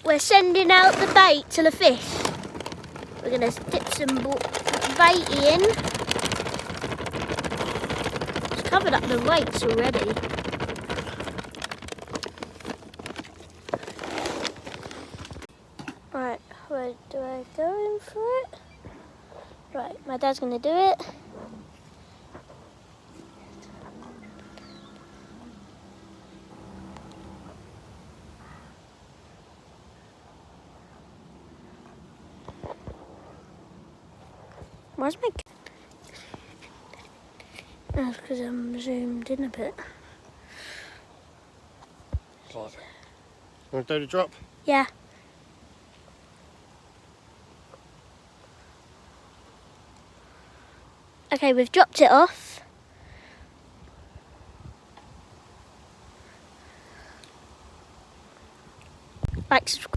we're sending out the bait to the fish. We're going to dip some bait in. It's covered up the weights already. Right, where do I go in for it? Right, my dad's going to do it. Where's my... That's because I'm zoomed in a bit. Right. You want to do the drop? Yeah. Okay, we've dropped it off. Like, subscribe.